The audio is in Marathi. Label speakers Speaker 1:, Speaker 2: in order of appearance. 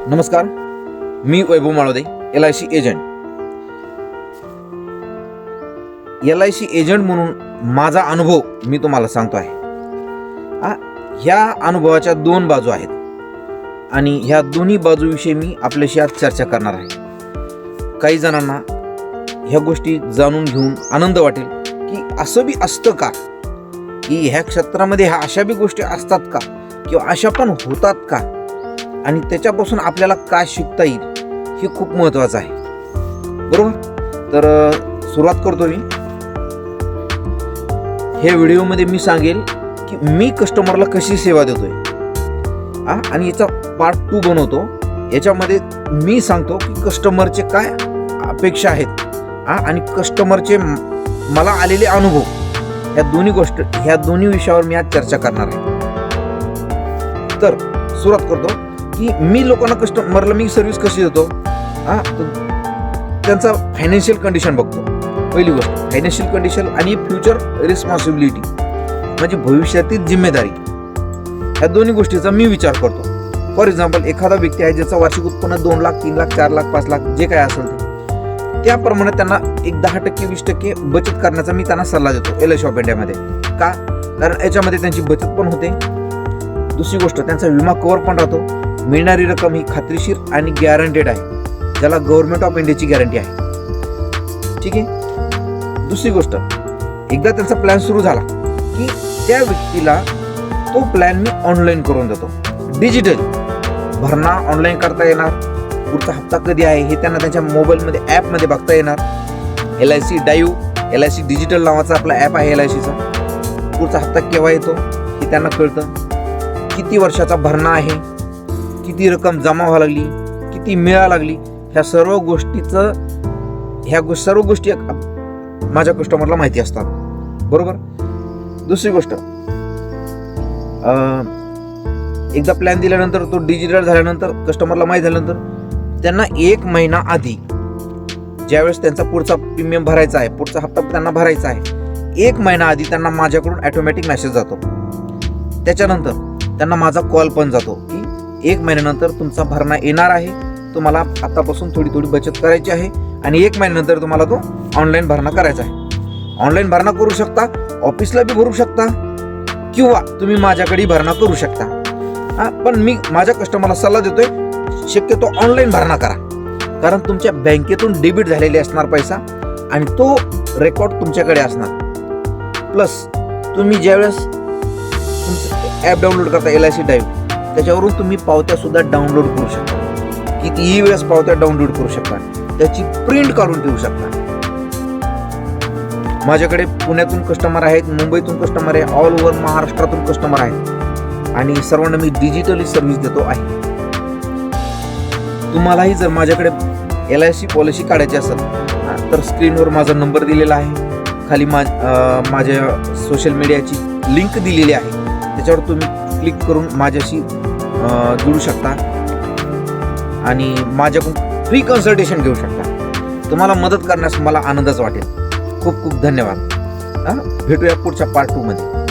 Speaker 1: नमस्कार, मी वैभव Malode, LIC agent. LIC agent म्हणून माझा अनुभव मी तुम्हाला सांगतो आहे. ह्या अनुभवाच्या दोन बाजू आहेत आणि ह्या दोन्ही बाजूविषयी मी आपल्याशी आज चर्चा करणार आहे. काही जणांना ह्या गोष्टी जाणून घेऊन आनंद वाटेल की असं बी असतं का, की ह्या क्षेत्रामध्ये ह्या अशा बी गोष्टी असतात का, किंवा अशा पण होतात का, आणि त्याच्यापासून आपल्याला काय शिकता येईल हे खूप महत्त्वाचं आहे. बरोबर. तर सुरुवात करतो मी. हे व्हिडिओमध्ये मी सांगेल की मी कस्टमरला कशी सेवा देतोय, आणि याचा पार्ट 2 बनवतो. याच्यामध्ये मी सांगतो की कस्टमरचे काय अपेक्षा आहेत आणि कस्टमरचे मला आलेले अनुभव, ह्या दोन्ही विषयावर मी आज चर्चा करणार आहे. तर सुरुवात करतो की मी लोकांना कस्टमरला मी सर्व्हिस कशी देतो. त्यांचा फायनान्शियल कंडिशन बघतो. पहिली गोष्ट फायनान्शियल कंडिशन आणि फ्युचर रिस्पॉन्सिबिलिटी म्हणजे भविष्यातील जिम्मेदारी, ह्या दोन्ही गोष्टीचा मी विचार करतो. फॉर एक्झाम्पल, एखादा व्यक्ती आहे ज्याचं वार्षिक उत्पन्न 2 लाख, 3 लाख, 4 लाख, 5 लाख जे काय असेल ते, त्याप्रमाणे त्यांना एक 10%, 20% बचत करण्याचा मी त्यांना सल्ला देतो LIC ऑफ इंडियामध्ये. का? कारण याच्यामध्ये त्यांची बचत पण होते. दुसरी गोष्ट, त्यांचा विमा कव्हर पण राहतो. मिळणारी रक्कम ही खात्रीशीर आणि गॅरंटेड आहे, ज्याला गव्हर्नमेंट ऑफ इंडियाची गॅरंटी आहे. ठीक आहे. दुसरी गोष्ट, एकदा त्यांचा प्लॅन सुरू झाला की त्या व्यक्तीला तो प्लॅन मी ऑनलाईन करून देतो. डिजिटल भरणा ऑनलाईन करता येणार. पुढचा हप्ता कधी आहे हे त्यांना त्यांच्या मोबाईलमध्ये ॲपमध्ये बघता येणार. LIC डाईव्ह, LIC डिजिटल नावाचा आपला ॲप आहे LICचा. पुढचा हप्ता केव्हा येतो हे त्यांना कळतं. किती वर्षाचा भरणा आहे, किती रक्कम जमा व्हायला लागली, किती मिळायला लागली, ह्या सर्व गोष्टी माझ्या कस्टमरला माहिती असतात. बरोबर. दुसरी गोष्ट, एकदा प्लॅन दिल्यानंतर, तो डिजिटल झाल्यानंतर, कस्टमरला माहिती झाल्यानंतर, त्यांना 1 महिना आधी, ज्यावेळेस त्यांचा पुढचा प्रीमियम भरायचा आहे, पुढचा हप्ता त्यांना भरायचा आहे, 1 महिना आधी त्यांना माझ्याकडून ऑटोमॅटिक मेसेज जातो. त्याच्यानंतर त्यांना माझा कॉल पण जातो की 1 महिन्यानंतर तुमचा भरणा येणार आहे, तुम्हाला आतापासून थोडी थोडी बचत करायची आहे, आणि 1 महिन्यानंतर तुम्हाला तो ऑनलाईन भरणा करायचा आहे. ऑनलाईन भरणा करू शकता, ऑफिसला बी भरू शकता, किंवा तुम्ही माझ्याकडे भरणा करू शकता. पण मी माझ्या कस्टमरला सल्ला देतोय, शक्यतो ऑनलाईन भरणा करा. कारण तुमच्या बँकेतून डेबिट झालेले असणार पैसा, आणि तो रेकॉर्ड तुमच्याकडे असणार. प्लस तुम्ही ज्यावेळेस तुमचं ॲप डाउनलोड करता LIC डाईव्ह, त्याच्यावरून तुम्ही पावत्या सुद्धा डाउनलोड करू शकता. कितीही वेळेस पावत्या डाउनलोड करू शकता, त्याची प्रिंट काढून ठेवू शकता. माझ्याकडे पुण्यातून कस्टमर आहेत, मुंबईतून कस्टमर आहे, ऑल ओव्हर महाराष्ट्रातून कस्टमर आहेत, आणि सर्वांना मी डिजिटली सर्व्हिस देतो आहे. तुम्हालाही जर माझ्याकडे LIC पॉलिसी काढायची असेल तर स्क्रीनवर माझा नंबर दिलेला आहे, खाली माझ्या सोशल मीडियाची लिंक दिलेली आहे, त्याच्यावर तुम्ही क्लिक करून माझ्याशी जोडू शकता आणि माझ्याकडून फ्री कन्सल्टेशन घेऊ शकता. तुम्हाला मदत करण्यास मला आनंदच वाटेल. खूप खूप धन्यवाद. भेटूया पुढच्या पार्ट 2 मध्ये.